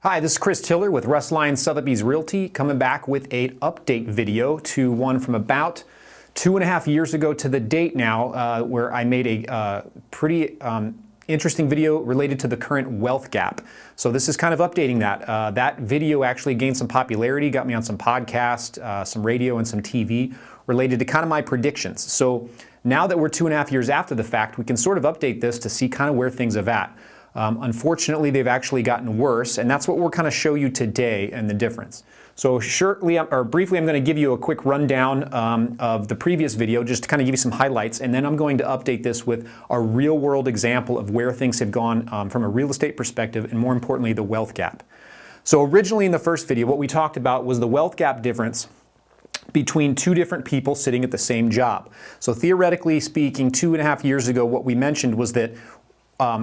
Hi, this is Chris Tiller with Russ Lyons Sotheby's Realty, coming back with an update video to one from about 2.5 years ago to the date now, where I made a pretty interesting video related to the current wealth gap. So this is kind of updating that. That video actually gained some popularity, got me on some podcasts, some radio and some TV related to kind of my predictions. So now that we're 2.5 years after the fact, we can sort of update this to see kind of where things are at. Unfortunately, they've actually gotten worse, and that's what we'll kind of show you today and the difference. So briefly, I'm going to give you a quick rundown of the previous video, just to kind of give you some highlights, and then I'm going to update this with a real-world example of where things have gone from a real estate perspective, and more importantly, the wealth gap. So originally in the first video, what we talked about was the wealth gap difference between two different people sitting at the same job. So theoretically speaking, 2.5 years ago, what we mentioned was that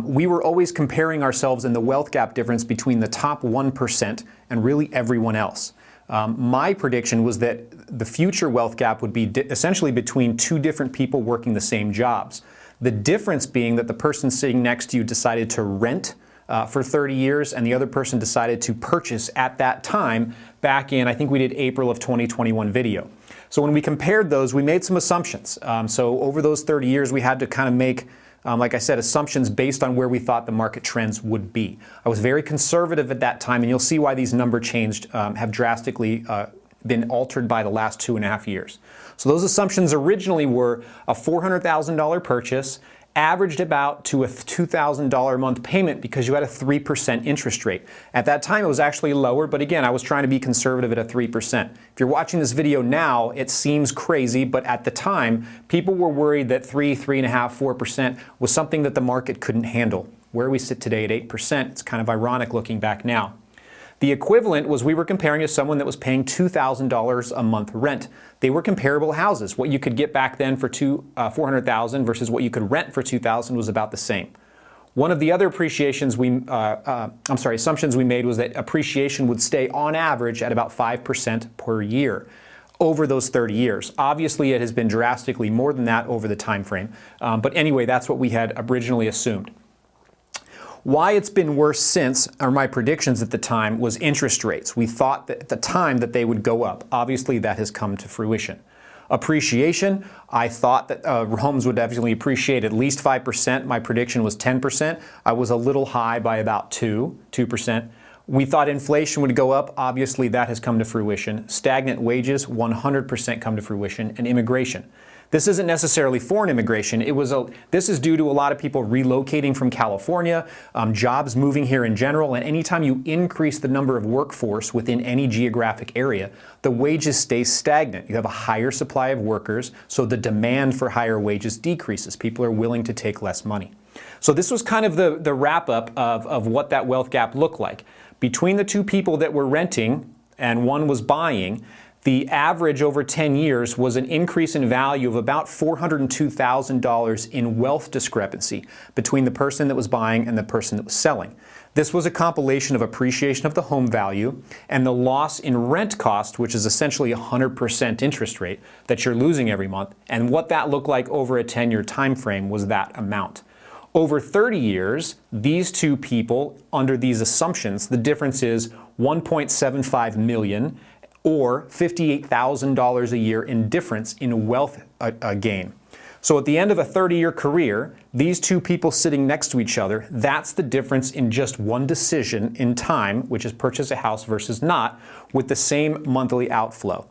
we were always comparing ourselves in the wealth gap difference between the top 1% and really everyone else. My prediction was that the future wealth gap would be essentially between two different people working the same jobs. The difference being that the person sitting next to you decided to rent for 30 years and the other person decided to purchase at that time back in, I think we did April of 2021 video. So when we compared those, we made some assumptions. So over those 30 years, we had to kind of make like I said, assumptions based on where we thought the market trends would be. I was very conservative at that time, and you'll see why these number changed have drastically been altered by the last 2.5 years. So those assumptions originally were a $400,000 purchase, averaged about to a $2,000 a month payment because you had a 3% interest rate. At that time, it was actually lower, but again, I was trying to be conservative at a 3%. If you're watching this video now, it seems crazy, but at the time, people were worried that 3.5%, 4% was something that the market couldn't handle. Where we sit today at 8%, it's kind of ironic looking back now. The equivalent was we were comparing to someone that was paying $2,000 a month rent. They were comparable houses. What you could get back then for $400,000 versus what you could rent for $2,000 was about the same. One of the other assumptions we made was that appreciation would stay on average at about 5% per year over those 30 years. Obviously, it has been drastically more than that over the time frame. But anyway, that's what we had originally assumed. Why it's been worse since, or my predictions at the time, was interest rates. We thought that at the time that they would go up. Obviously, that has come to fruition. Appreciation, I thought that homes would definitely appreciate at least 5%. My prediction was 10%. I was a little high by about 2%. We thought inflation would go up. Obviously, that has come to fruition. Stagnant wages, 100% come to fruition. And immigration. This isn't necessarily foreign immigration. This is due to a lot of people relocating from California, jobs moving here in general, and anytime you increase the number of workforce within any geographic area, the wages stay stagnant. You have a higher supply of workers, so the demand for higher wages decreases. People are willing to take less money. So this was kind of the wrap-up of what that wealth gap looked like. Between the two people that were renting and one was buying, the average over 10 years was an increase in value of about $402,000 in wealth discrepancy between the person that was buying and the person that was selling. This was a compilation of appreciation of the home value and the loss in rent cost, which is essentially a 100% interest rate that you're losing every month. And what that looked like over a 10-year time frame was that amount. Over 30 years, these two people, under these assumptions, the difference is $1.75 million or $58,000 a year in difference in wealth gain. So at the end of a 30-year career, these two people sitting next to each other, that's the difference in just one decision in time, which is purchase a house versus not, with the same monthly outflow.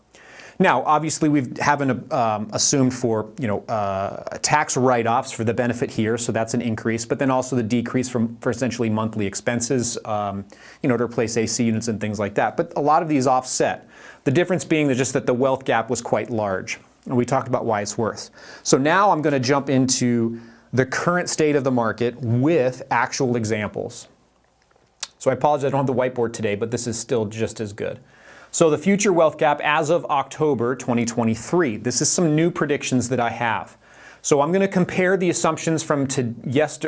Now, obviously, we haven't assumed for tax write-offs for the benefit here, so that's an increase, but then also the decrease for essentially monthly expenses, to replace AC units and things like that. But a lot of these offset. The difference being just that the wealth gap was quite large, and we talked about why it's worse. So now I'm going to jump into the current state of the market with actual examples. So I apologize, I don't have the whiteboard today, but this is still just as good. So the future wealth gap as of October 2023. This is some new predictions that I have. So I'm going to compare the assumptions from last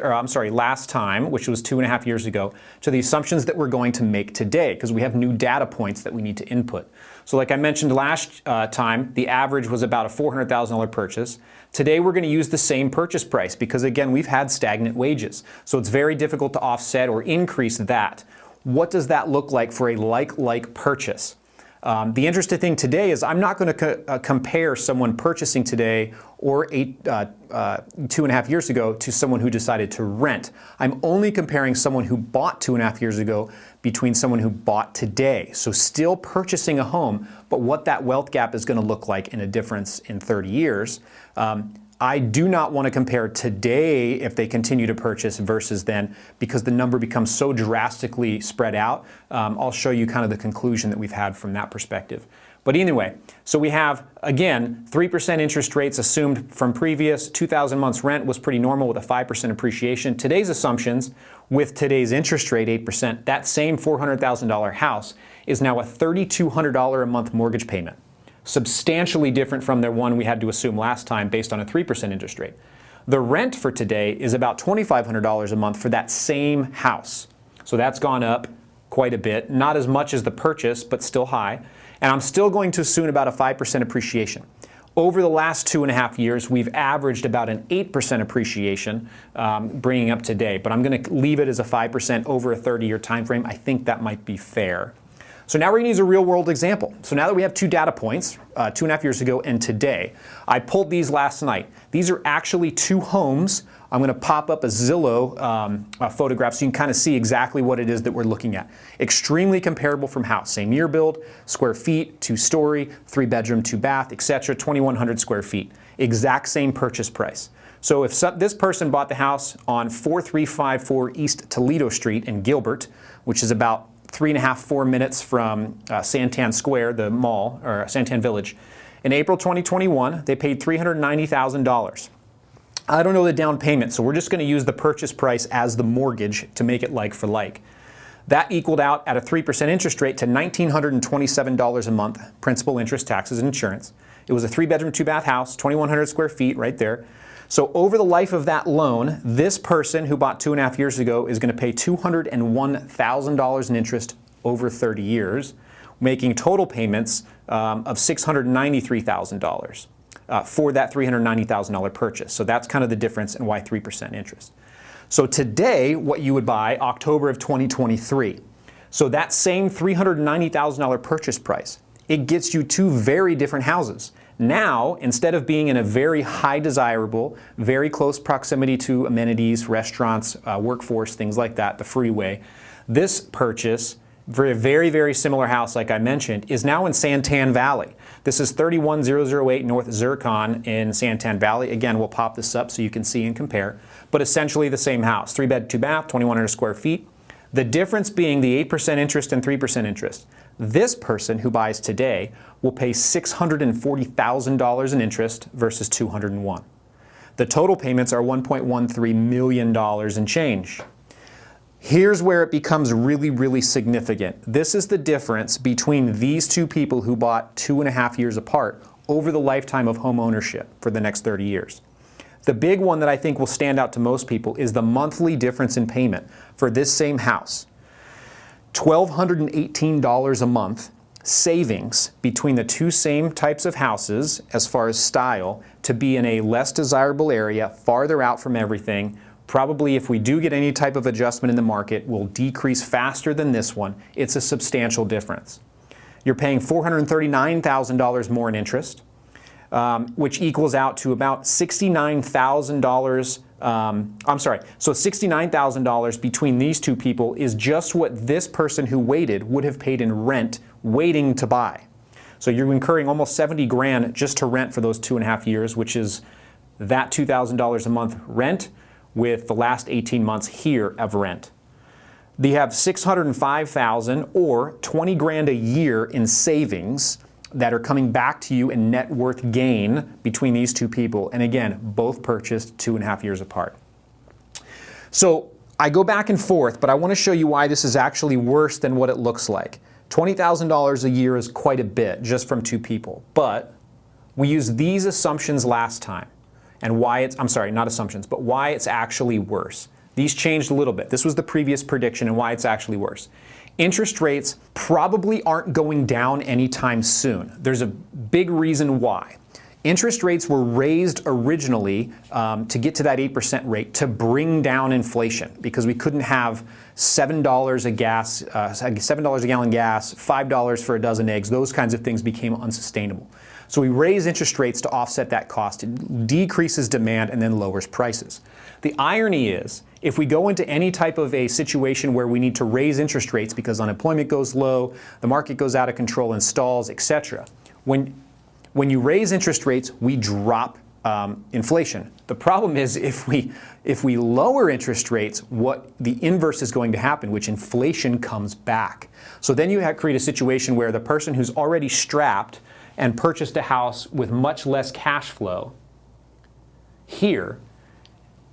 time, which was 2.5 years ago, to the assumptions that we're going to make today, because we have new data points that we need to input. So like I mentioned last time, the average was about a $400,000 purchase. Today we're going to use the same purchase price because, again, we've had stagnant wages. So it's very difficult to offset or increase that. what does that look like for a like purchase? The interesting thing today is I'm not going to compare someone purchasing today or 2.5 years ago to someone who decided to rent. I'm only comparing someone who bought 2.5 years ago between someone who bought today. So still purchasing a home, but what that wealth gap is going to look like in a difference in 30 years. I do not want to compare today if they continue to purchase versus then, because the number becomes so drastically spread out. I'll show you kind of the conclusion that we've had from that perspective. But anyway, so we have, again, 3% interest rates assumed from previous. 2,000 months rent was pretty normal with a 5% appreciation. Today's assumptions with today's interest rate, 8%, that same $400,000 house is now a $3,200 a month mortgage payment. Substantially different from the one we had to assume last time based on a 3% interest rate. The rent for today is about $2,500 a month for that same house. So that's gone up quite a bit, not as much as the purchase, but still high. And I'm still going to assume about a 5% appreciation. Over the last 2.5 years, we've averaged about an 8% appreciation, bringing up today. But I'm going to leave it as a 5% over a 30-year time frame. I think that might be fair. So now we're going to use a real world example. So now that we have two data points, 2.5 years ago and today, I pulled these last night. These are actually two homes. I'm going to pop up a Zillow photograph so you can kind of see exactly what it is that we're looking at. Extremely comparable from house. Same year build, square feet, 2-story, 3-bedroom, 2-bath, etc., 2,100 square feet. Exact same purchase price. So if this person bought the house on 4354 East Toledo Street in Gilbert, which is about 3.5-4 minutes from Santan Square, the mall, or Santan Village. In April 2021, they paid $390,000. I don't know the down payment, so we're just going to use the purchase price as the mortgage to make it like for like. That equaled out at a 3% interest rate to $1,927 a month, principal, interest, taxes, and insurance. It was a 3-bedroom, 2-bath house, 2,100 square feet right there. So over the life of that loan, this person who bought 2.5 years ago is going to pay $201,000 in interest over 30 years, making total payments of $693,000 for that $390,000 purchase. So that's kind of the difference and why 3% interest. So today, what you would buy, October of 2023. So that same $390,000 purchase price, it gets you two very different houses. Now, instead of being in a very high desirable, very close proximity to amenities, restaurants, workforce, things like that, the freeway, this purchase for a very, very similar house, like I mentioned, is now in Santan Valley. This is 31008 North Zircon in Santan Valley. Again, we'll pop this up so you can see and compare, but essentially the same house, 3-bed, 2-bath, 2,100 square feet. The difference being the 8% interest and 3% interest. This person who buys today will pay $640,000 in interest versus $201,000. The total payments are $1.13 million in change. Here's where it becomes really, really significant. This is the difference between these two people who bought 2.5 years apart over the lifetime of home ownership for the next 30 years. The big one that I think will stand out to most people is the monthly difference in payment for this same house. $1,218 a month savings between the two same types of houses as far as style to be in a less desirable area, farther out from everything. Probably if we do get any type of adjustment in the market, will decrease faster than this one. It's a substantial difference. You're paying $439,000 more in interest, which equals out to about $69,000. So $69,000 between these two people is just what this person who waited would have paid in rent waiting to buy. So you're incurring almost 70 grand just to rent for those 2.5 years, which is that $2,000 a month rent with the last 18 months here of rent. They have $605,000 or 20 grand a year in savings that are coming back to you in net worth gain between these two people. And again, both purchased 2.5 years apart. So I go back and forth, but I want to show you why this is actually worse than what it looks like. $20,000 a year is quite a bit just from two people, but we used these assumptions last time and why it's, not assumptions, but why it's actually worse. These changed a little bit. This was the previous prediction and why it's actually worse. Interest rates probably aren't going down anytime soon. There's a big reason why. Interest rates were raised originally to get to that 8% rate to bring down inflation, because we couldn't have $7 a gas, $7 a gallon gas, $5 for a dozen eggs. Those kinds of things became unsustainable. So we raise interest rates to offset that cost. It decreases demand and then lowers prices. The irony is, if we go into any type of a situation where we need to raise interest rates because unemployment goes low, the market goes out of control and stalls, etc., when you raise interest rates, we drop inflation. The problem is if we lower interest rates, what the inverse is going to happen, which inflation comes back. So then you create a situation where the person who's already strapped and purchased a house with much less cash flow here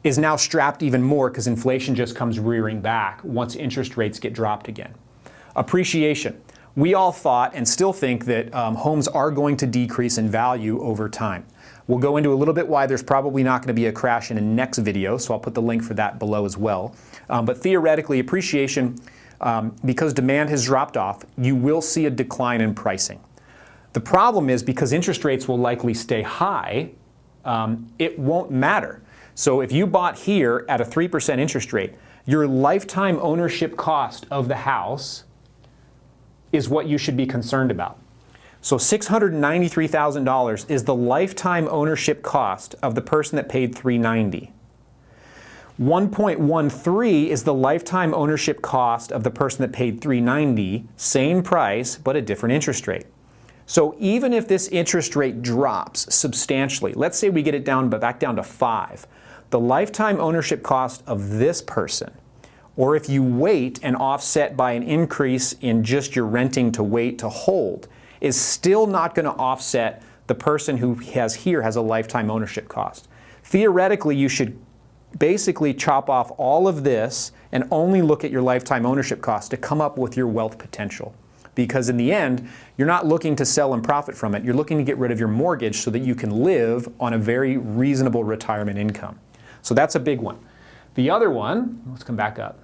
is now strapped even more because inflation just comes rearing back once interest rates get dropped again. Appreciation. We all thought and still think that homes are going to decrease in value over time. We'll go into a little bit why there's probably not going to be a crash in a next video, so I'll put the link for that below as well. But theoretically, appreciation, because demand has dropped off, you will see a decline in pricing. The problem is because interest rates will likely stay high, it won't matter. So if you bought here at a 3% interest rate, your lifetime ownership cost of the house is what you should be concerned about. So $693,000 is the lifetime ownership cost of the person that paid $390,000. 1.13 is the lifetime ownership cost of the person that paid $390,000, same price but a different interest rate. So even if this interest rate drops substantially, let's say we get it back down to 5, the lifetime ownership cost of this person, or if you wait and offset by an increase in just your renting to wait to hold, is still not going to offset the person who has a lifetime ownership cost. Theoretically, you should basically chop off all of this and only look at your lifetime ownership cost to come up with your wealth potential. Because in the end, you're not looking to sell and profit from it. You're looking to get rid of your mortgage so that you can live on a very reasonable retirement income. So that's a big one. The other one, let's come back up.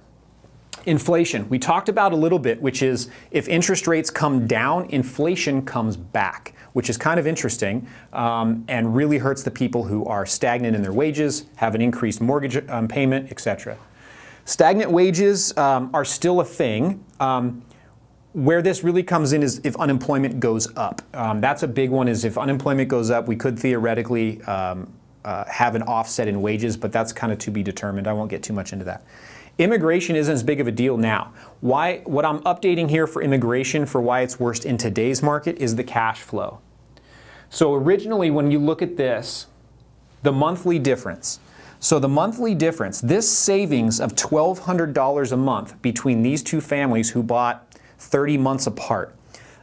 Inflation. We talked about a little bit, which is if interest rates come down, inflation comes back, which is kind of interesting and really hurts the people who are stagnant in their wages, have an increased mortgage payment, etc. Stagnant wages are still a thing. Where this really comes in is if unemployment goes up. That's a big one, is if unemployment goes up, we could theoretically have an offset in wages, but that's kind of to be determined. I won't get too much into that. Immigration isn't as big of a deal now. What I'm updating here for immigration for why it's worst in today's market is the cash flow. So originally when you look at this, the monthly difference. So the monthly difference, this savings of $1,200 a month between these two families who bought 30 months apart.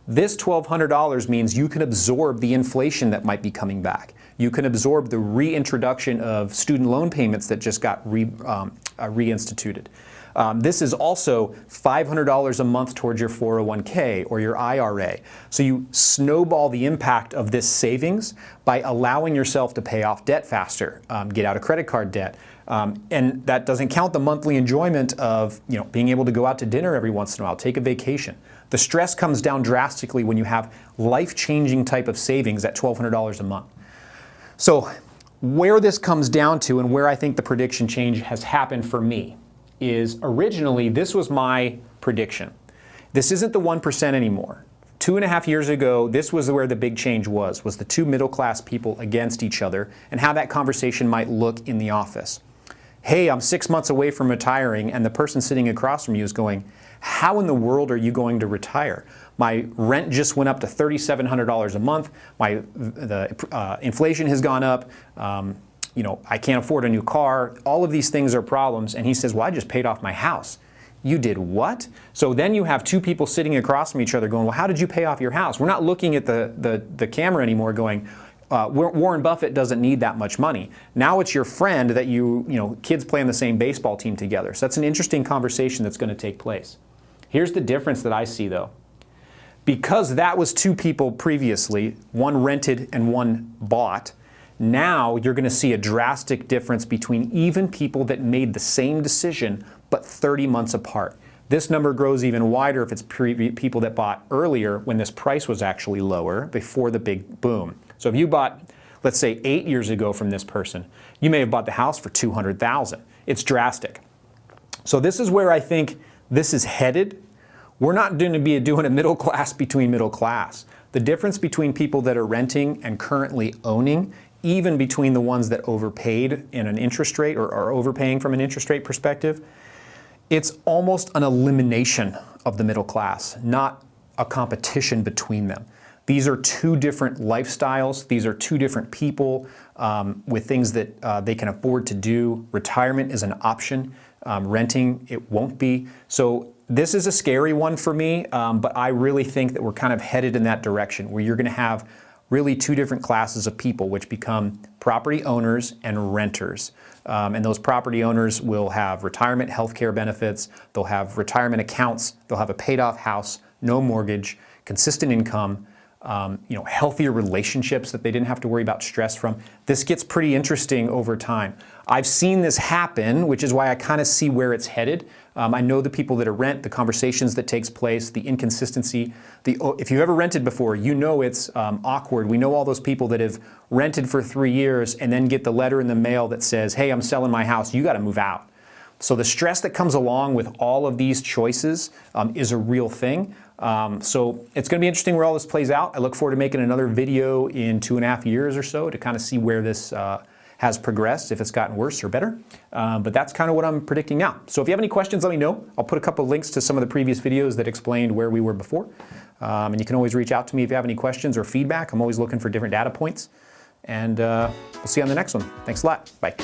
This $1,200 means you can absorb the inflation that might be coming back. You can absorb the reintroduction of student loan payments that just got reinstituted. This is also $500 a month towards your 401k or your IRA. So you snowball the impact of this savings by allowing yourself to pay off debt faster, get out of credit card debt. And that doesn't count the monthly enjoyment of being able to go out to dinner every once in a while, take a vacation. The stress comes down drastically when you have life-changing type of savings at $1,200 a month. So where this comes down to and where I think the prediction change has happened for me is originally this was my prediction. This isn't the 1% anymore. 2.5 years ago, this was where the big change was the two middle-class people against each other and how that conversation might look in the office. Hey, I'm 6 months away from retiring, and the person sitting across from you is going, how in the world are you going to retire? My rent just went up to $3,700 a month. The inflation has gone up. I can't afford a new car. All of these things are problems. And he says, well, I just paid off my house. You did what? So then you have two people sitting across from each other going, well, how did you pay off your house? We're not looking at the camera anymore going, Warren Buffett doesn't need that much money. Now it's your friend that kids play on the same baseball team together. So that's an interesting conversation that's going to take place. Here's the difference that I see though. Because that was two people previously, one rented and one bought, now you're going to see a drastic difference between even people that made the same decision but 30 months apart. This number grows even wider if it's people that bought earlier when this price was actually lower before the big boom. So if you bought, let's say 8 years ago from this person, you may have bought the house for $200,000. It's drastic. So this is where I think this is headed. We're not going to be doing a middle class between middle class. The difference between people that are renting and currently owning, even between the ones that overpaid in an interest rate or are overpaying from an interest rate perspective, it's almost an elimination of the middle class, not a competition between them. These are two different lifestyles. These are two different people with things that they can afford to do. Retirement is an option. Renting, it won't be. So this is a scary one for me, but I really think that we're kind of headed in that direction where you're going to have really two different classes of people, which become property owners and renters. And those property owners will have retirement health care benefits, they'll have retirement accounts, they'll have a paid off house, no mortgage, consistent income, healthier relationships that they didn't have to worry about stress from. This gets pretty interesting over time. I've seen this happen, which is why I kind of see where it's headed. I know the people that are rent, the conversations that takes place, the inconsistency. If you've ever rented before, you know it's awkward. We know all those people that have rented for 3 years and then get the letter in the mail that says, hey, I'm selling my house, you got to move out. So the stress that comes along with all of these choices is a real thing. So it's going to be interesting where all this plays out. I look forward to making another video in 2.5 years or so to kind of see where this has progressed, if it's gotten worse or better. But that's kind of what I'm predicting now. So if you have any questions, let me know. I'll put a couple of links to some of the previous videos that explained where we were before. And you can always reach out to me if you have any questions or feedback. I'm always looking for different data points. And we'll see you on the next one. Thanks a lot. Bye.